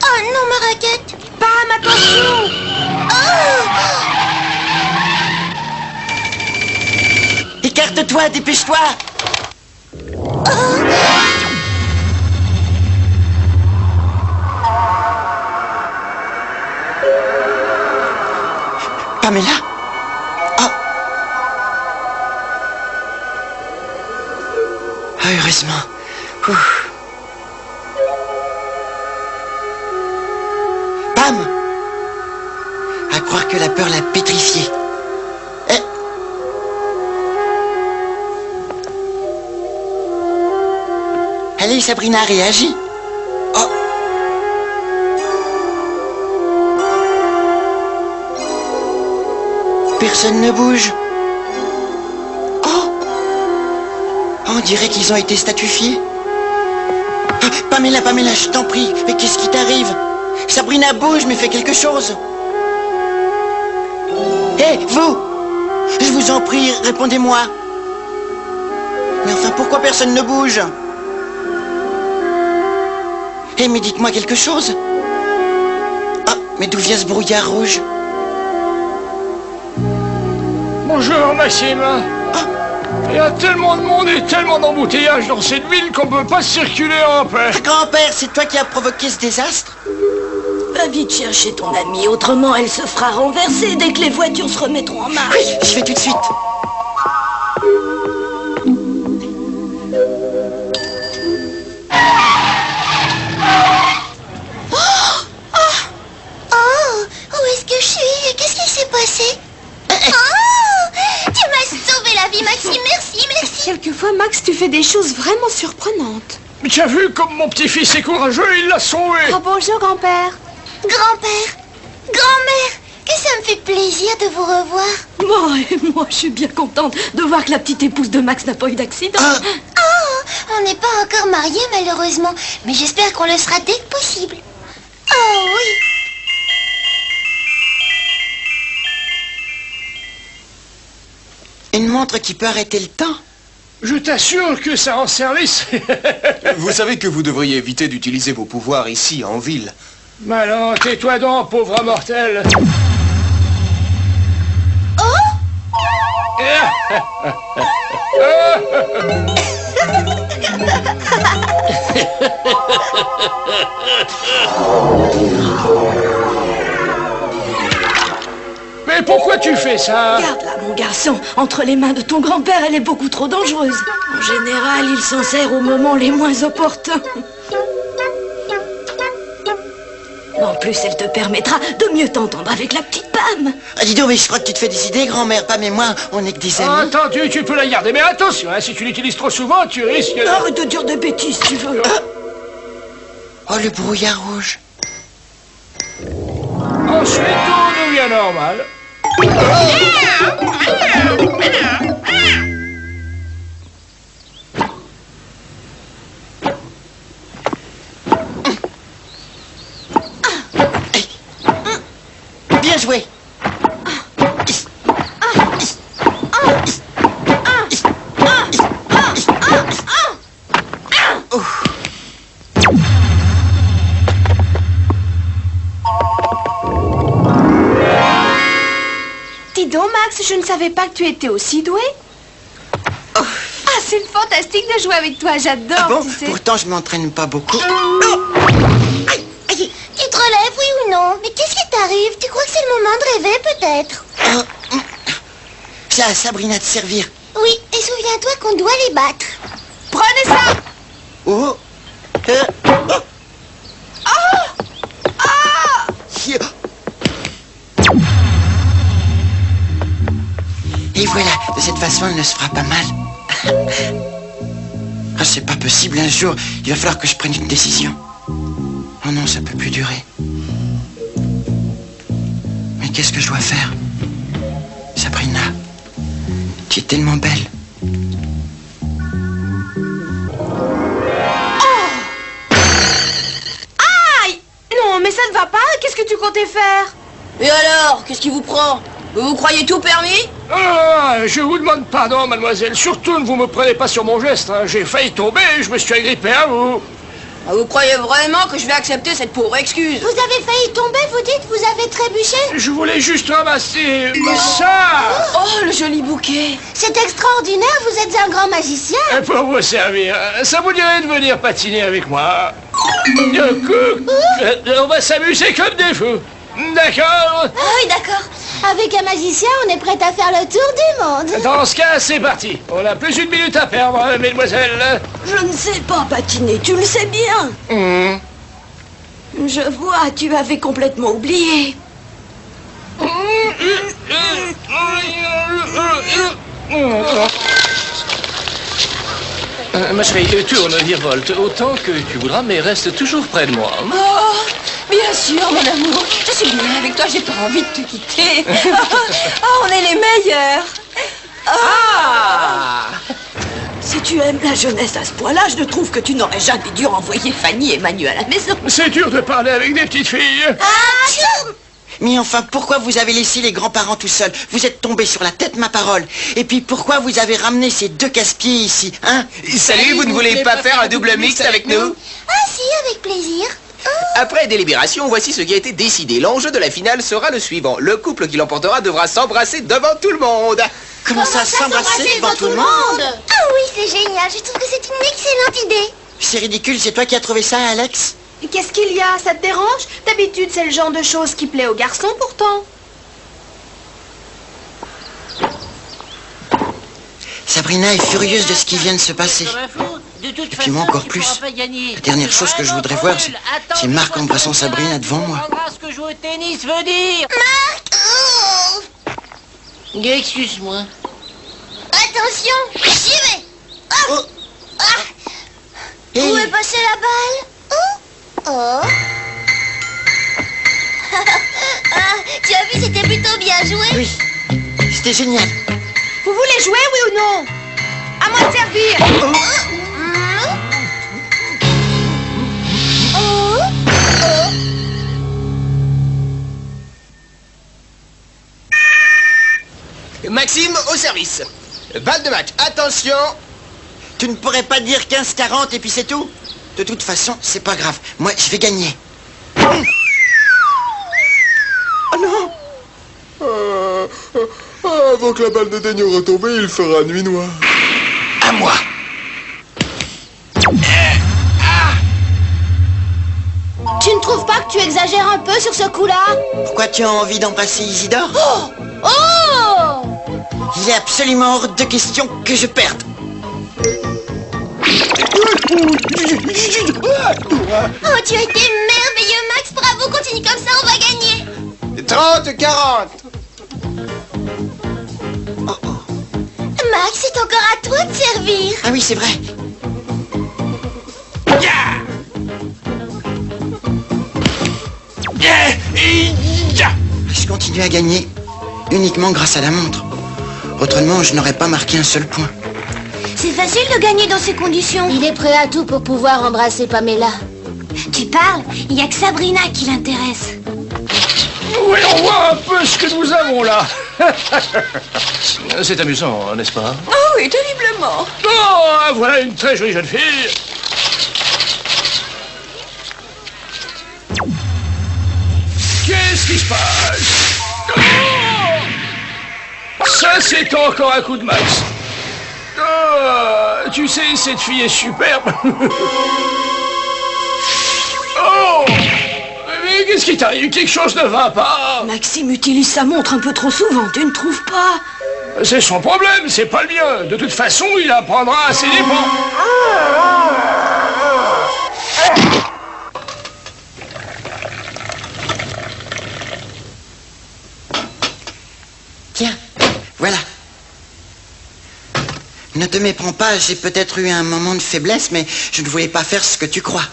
Oh non, ma raquette! Pam, attention! Oh! Écarte-toi, dépêche-toi! Pamela? Oh! Ah, heureusement. Ouf. Pam! À croire que la peur l'a pétrifiée. Allez, Sabrina, réagis. Oh! Personne ne bouge. Oh! On dirait qu'ils ont été statufiés. Ah, Pamela, Pamela, je t'en prie. Mais qu'est-ce qui t'arrive? Sabrina bouge, mais fais quelque chose. Hé, vous! Je vous en prie, répondez-moi. Mais enfin, pourquoi personne ne bouge? Hé, mais dites-moi quelque chose. Ah, mais d'où vient ce brouillard rouge? Bonjour, Maxime. Il y a tellement de monde et tellement d'embouteillages dans cette ville qu'on ne peut pas circuler en paix. Grand-père, c'est toi qui as provoqué ce désastre? Va vite chercher ton amie, autrement elle se fera renverser dès que les voitures se remettront en marche. Oui, je vais tout de suite. Où est-ce que je suis? Qu'est-ce qui s'est passé? Oh! Tu m'as sauvé la vie, Maxime. Merci, merci. Quelquefois, Max, tu fais des choses vraiment surprenantes. Mais tu as vu comme mon petit-fils est courageux, il l'a sauvé. Oh, bonjour, grand-père. Grand-père, grand-mère, que ça me fait plaisir de vous revoir. Moi, je suis bien contente de voir que la petite épouse de Max n'a pas eu d'accident. Oh, on n'est pas encore mariés, malheureusement, mais j'espère qu'on le sera dès que possible. Oh oui. Une montre qui peut arrêter le temps? Je t'assure que ça rend service. Vous savez que vous devriez éviter d'utiliser vos pouvoirs ici, en ville. Malin, tais-toi donc, pauvre mortel. Mais pourquoi tu fais ça? Garde-la, mon garçon. Entre les mains de ton grand-père, elle est beaucoup trop dangereuse. En général, il s'en sert au moment les moins opportuns. En plus, elle te permettra de mieux t'entendre avec la petite Pam. Ah, dis donc, mais je crois que tu te fais des idées, grand-mère. Pam et moi, on n'est que des amis. Entendu, tu peux la garder, mais attention, hein, si tu l'utilises trop souvent, tu risques de... Arrête de dire des bêtises, tu veux. Oh, le brouillard rouge. Ensuite, tout devient normal. Bien joué. Dis donc, Max, je ne savais pas que tu étais aussi doué. Ah, c'est fantastique de jouer avec toi, j'adore, Ah bon? tu sais. Pourtant, je m'entraîne pas beaucoup. Tu te relèves, oui ou non? Mais qu'est-ce qui t'arrive? Tu crois que c'est le moment de rêver, peut-être? C'est à Sabrina de servir. Oui, et souviens-toi qu'on doit les battre. Prenez ça. Oh. Et voilà, de cette façon, elle ne se fera pas mal. Ah, c'est pas possible, un jour, il va falloir que je prenne une décision. Oh non, ça peut plus durer. Mais qu'est-ce que je dois faire? Sabrina, tu es tellement belle. Aïe! Non, mais ça ne va pas. Qu'est-ce que tu comptais faire? Et alors, qu'est-ce qui vous prend? Vous croyez tout permis? Je vous demande pardon, mademoiselle. Surtout, ne vous me prenez pas sur mon geste. Hein. J'ai failli tomber et je me suis agrippé à vous. Ah, vous croyez vraiment que je vais accepter cette pauvre excuse? Vous avez failli tomber, vous dites, vous avez trébuché? Je voulais juste ramasser ça. Oh, le joli bouquet. C'est extraordinaire, vous êtes un grand magicien. Pour vous servir, ça vous dirait de venir patiner avec moi? On va s'amuser comme des fous. D'accord? Ah oui, d'accord. Avec un magicien, on est prêt à faire le tour du monde. Dans ce cas, c'est parti. On a plus d'une minute à perdre, mesdemoiselles. Je ne sais pas patiner, tu le sais bien. Je vois, tu avais complètement oublié. Ma chérie, tourne, virevolte autant que tu voudras, mais reste toujours près de moi. Oh, bien sûr, mon amour. Je suis bien avec toi, j'ai pas envie de te quitter. Oh, on est les meilleurs. Si tu aimes la jeunesse à ce point-là, je trouve que tu n'aurais jamais dû envoyer Fanny et Manu à la maison. C'est dur de parler avec des petites filles. Mais enfin, pourquoi vous avez laissé les grands-parents tout seuls? Vous êtes tombés sur la tête, ma parole. Et puis, pourquoi vous avez ramené ces deux casse-pieds ici, hein? Salut, vous ne voulez pas faire un double mix avec nous? Ah si, avec plaisir. Après délibération, voici ce qui a été décidé. L'enjeu de la finale sera le suivant. Le couple qui l'emportera devra s'embrasser devant tout le monde. Comment ça, s'embrasser devant tout le monde? Ah oui, c'est génial, je trouve que c'est une excellente idée. C'est ridicule, c'est toi qui as trouvé ça, Alex? Et qu'est-ce qu'il y a? Ça te dérange? D'habitude, c'est le genre de choses qui plaît aux garçons, pourtant. Sabrina est furieuse de ce qui vient de se passer. Et puis moi encore plus. La dernière chose que je voudrais voir, c'est Marc embrassant Sabrina devant moi. Ce que jouer au tennis veut dire. Excuse-moi. Attention, j'y vais. Oh. Où Hey, est passée la balle? Oh. Tu as vu, c'était plutôt bien joué. oui, c'était génial. Vous voulez jouer, oui ou non? À moi de servir. Maxime, au service. Balle de match, attention. Tu ne pourrais pas dire 15-40 et puis c'est tout? De toute façon, c'est pas grave. Moi, je vais gagner. Oh non! Avant que la balle ne daigne retomber, il fera nuit noire. À moi! Tu ne trouves pas que tu exagères un peu sur ce coup-là? Pourquoi tu as envie d'en passer, Isidore? Oh! Il est absolument hors de question que je perde. Oh, tu as été merveilleux, Max. Bravo, continue comme ça, on va gagner. 30-40. Max, c'est encore à toi de servir. Ah oui, c'est vrai. Je continue à gagner uniquement grâce à la montre. Autrement, je n'aurais pas marqué un seul point. C'est facile de gagner dans ces conditions. Il est prêt à tout pour pouvoir embrasser Pamela. Tu parles? Il n'y a que Sabrina qui l'intéresse. Voyons voir un peu ce que nous avons là. C'est amusant, n'est-ce pas? Oh oui, terriblement. Oh, voilà une très jolie jeune fille. Qu'est-ce qui se passe? Oh, ça, c'est encore un coup de max. Oh, tu sais, cette fille est superbe. Oh, mais qu'est-ce qui t'arrive? Quelque chose ne va pas. Maxime utilise sa montre un peu trop souvent, tu ne trouves pas? C'est son problème, c'est pas le mien. De toute façon, il apprendra à ses dépens. Tiens, voilà. Ne te méprends pas, j'ai peut-être eu un moment de faiblesse, mais je ne voulais pas faire ce que tu crois.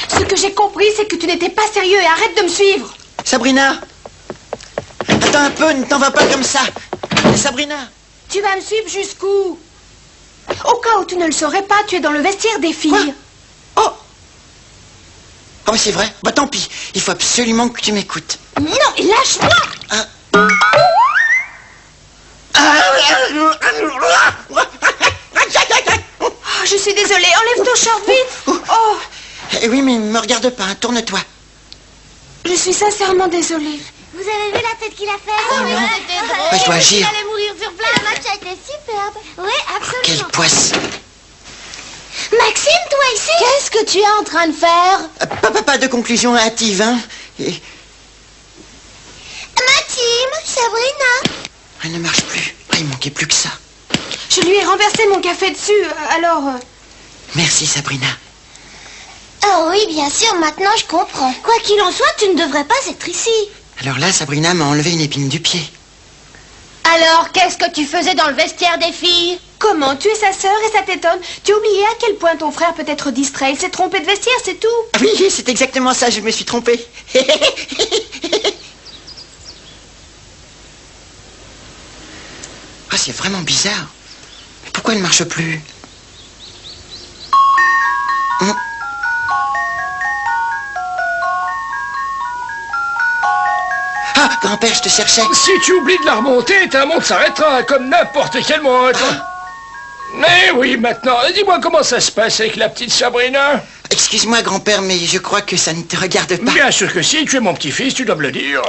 Ce que j'ai compris, c'est que tu n'étais pas sérieux et arrête de me suivre. Sabrina! Attends un peu, ne t'en vas pas comme ça. Sabrina! Tu vas me suivre jusqu'où? Au cas où tu ne le saurais pas, tu es dans le vestiaire des filles. Quoi? Oh! Oh, c'est vrai? Bah tant pis, il faut absolument que tu m'écoutes. Non, lâche-moi! Oh, je suis désolée, enlève ton short vite! Oh! Oui, mais me regarde pas, hein, tourne-toi. Je suis sincèrement désolée. Vous avez vu la tête qu'il a fait? Oh non. C'était Je dois agir. Il allait mourir sur place. Le match a été superbe. Oui, absolument. Quelle poisse. Maxime, toi ici? Qu'est-ce que tu es en train de faire? Pas de conclusion hâtive, hein. Maxime, Sabrina. Elle ne marche plus. Ah, il manquait plus que ça. Je lui ai renversé mon café dessus, alors... Merci, Sabrina. Oh oui, bien sûr, maintenant je comprends. Quoi qu'il en soit, tu ne devrais pas être ici. Alors là, Sabrina m'a enlevé une épine du pied. Alors, qu'est-ce que tu faisais dans le vestiaire des filles? Comment? Tu es sa sœur et ça t'étonne? Tu as oublié à quel point ton frère peut être distrait. Il s'est trompé de vestiaire, c'est tout. Ah oui, c'est exactement ça, je me suis trompé. Ah, c'est vraiment bizarre. Mais pourquoi elle ne marche plus? Ah, grand-père, je te cherchais. Si tu oublies de la remonter, ta montre s'arrêtera comme n'importe quelle montre. Mais oui, maintenant, dis-moi comment ça se passe avec la petite Sabrina? Excuse-moi, grand-père, mais je crois que ça ne te regarde pas. Bien sûr que si, tu es mon petit-fils, tu dois me le dire.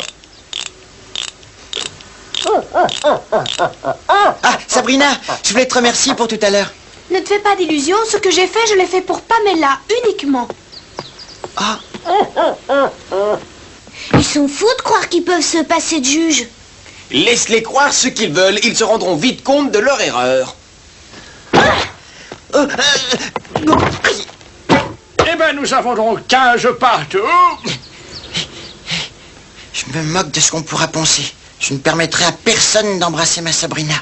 Ah, Sabrina, je voulais te remercier pour tout à l'heure. Ne te fais pas d'illusions, ce que j'ai fait, je l'ai fait pour Pamela, uniquement. Ah. Ils sont fous de croire qu'ils peuvent se passer de juge. Laisse-les croire ce qu'ils veulent, ils se rendront vite compte de leur erreur. Eh ben, nous avons donc 15 partout. Je me moque de ce qu'on pourra penser. Je ne permettrai à personne d'embrasser ma Sabrina.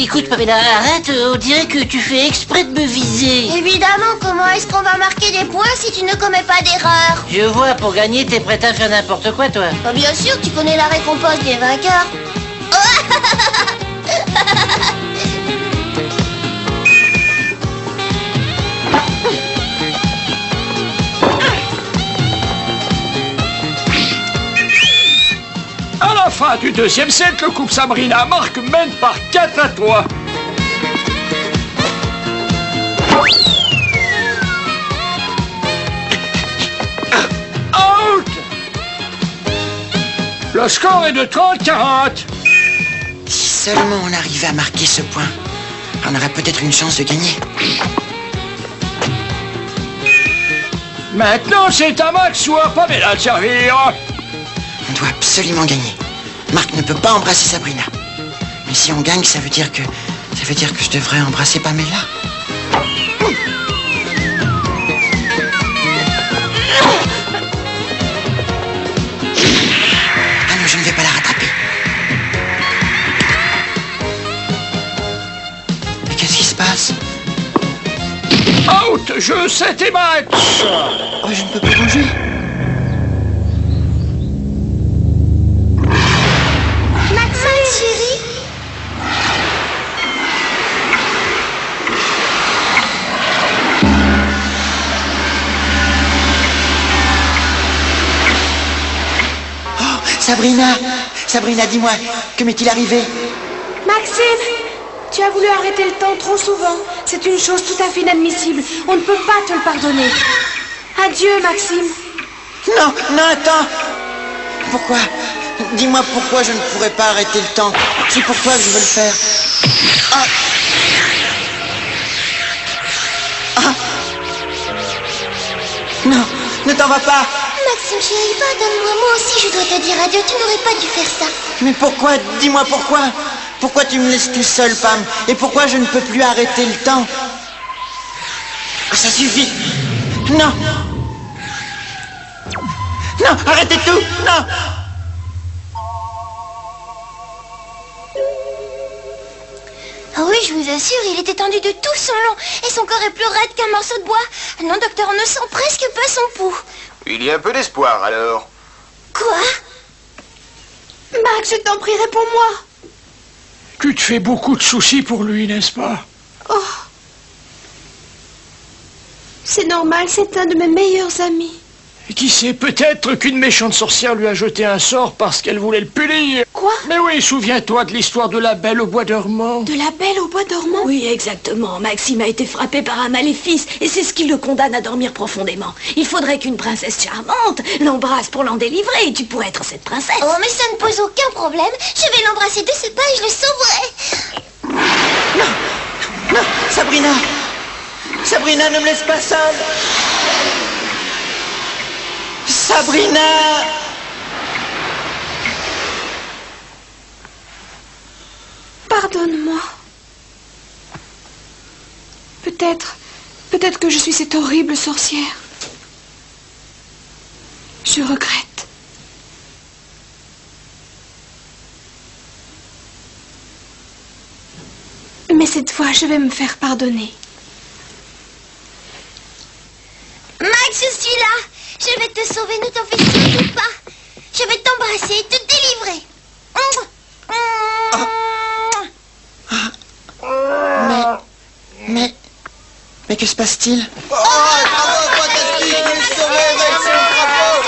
Écoute, Pamela, arrête, on dirait que tu fais exprès de me viser. Évidemment, comment est-ce qu'on va marquer des points si tu ne commets pas d'erreur? Je vois, pour gagner, t'es prête à faire n'importe quoi, toi. Bah, bien sûr, tu connais la récompense des vainqueurs. À la fin du deuxième set, le couple Sabrina Marc mène par 4-3. Out! Le score est de 30-40. Si seulement on arrivait à marquer ce point, on aurait peut-être une chance de gagner. Maintenant, c'est à Max ou à Pamela de servir. On doit absolument gagner. Marc ne peut pas embrasser Sabrina. Mais si on gagne, ça veut dire que je devrais embrasser Pamela. Ah non, je ne vais pas la rattraper. Mais qu'est-ce qui se passe? Out, jeu 7 et match. Oh, je ne peux plus bouger. Maxime, chérie. Oh, Sabrina, dis-moi, que m'est-il arrivé? Maxime, tu as voulu arrêter le temps trop souvent. C'est une chose tout à fait inadmissible. On ne peut pas te le pardonner. Adieu, Maxime. Non, attends. Pourquoi? Dis-moi pourquoi je ne pourrais pas arrêter le temps. C'est pour toi que je veux le faire. Ah. Ah. Non, ne t'en vas pas. Maxime, chérie, pardonne-moi. Moi aussi, je dois te dire adieu. Tu n'aurais pas dû faire ça. Mais pourquoi? Dis-moi pourquoi. Pourquoi tu me laisses tout seul, Pam? Et pourquoi je ne peux plus arrêter le temps? Ça suffit. Non. Non, arrêtez tout. Non. Ah oui, je vous assure, il était tendu de tout son long. Et son corps est plus raide qu'un morceau de bois. Non, docteur, on ne sent presque pas son pouls. Il y a un peu d'espoir, alors. Quoi? Max, je t'en prie, réponds-moi. Tu te fais beaucoup de soucis pour lui, n'est-ce pas? Oh. C'est normal, c'est un de mes meilleurs amis. Et qui sait, peut-être qu'une méchante sorcière lui a jeté un sort parce qu'elle voulait le punir. Quoi? Mais oui, souviens-toi de l'histoire de la Belle au bois dormant. De la Belle au bois dormant? Oui, exactement. Maxime a été frappé par un maléfice et c'est ce qui le condamne à dormir profondément. Il faudrait qu'une princesse charmante l'embrasse pour l'en délivrer et tu pourrais être cette princesse. Oh, mais ça ne pose aucun problème. Je vais l'embrasser de ce pas et je le sauverai. Non, Sabrina! Sabrina, ne me laisse pas seule! Sabrina! Pardonne-moi. Peut-être que je suis cette horrible sorcière. Je regrette. Mais cette fois, je vais me faire pardonner. Max, je suis là. Je vais te sauver, ne t'en fais surtout pas. Je vais t'embrasser et te délivrer. Mais que se passe-t-il? Oh, bravo, fantastique! Il est sauvé, Maxime, bravo!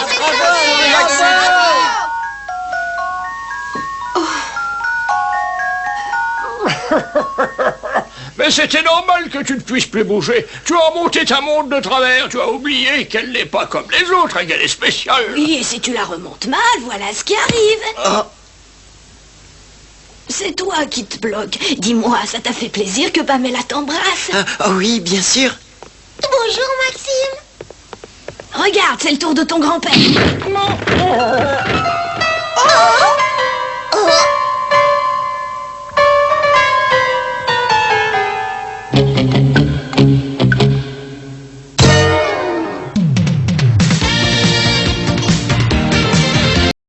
Mais c'était normal que tu ne puisses plus bouger. Tu as remonté ta montre de travers. Tu as oublié qu'elle n'est pas comme les autres, hein, qu'elle est spéciale. Oui, et si tu la remontes mal, voilà ce qui arrive. Oh. C'est toi qui te bloques. Dis-moi, ça t'a fait plaisir que Pamela t'embrasse? Oh oui, bien sûr. Bonjour, Maxime. Regarde, c'est le tour de ton grand-père. Oh!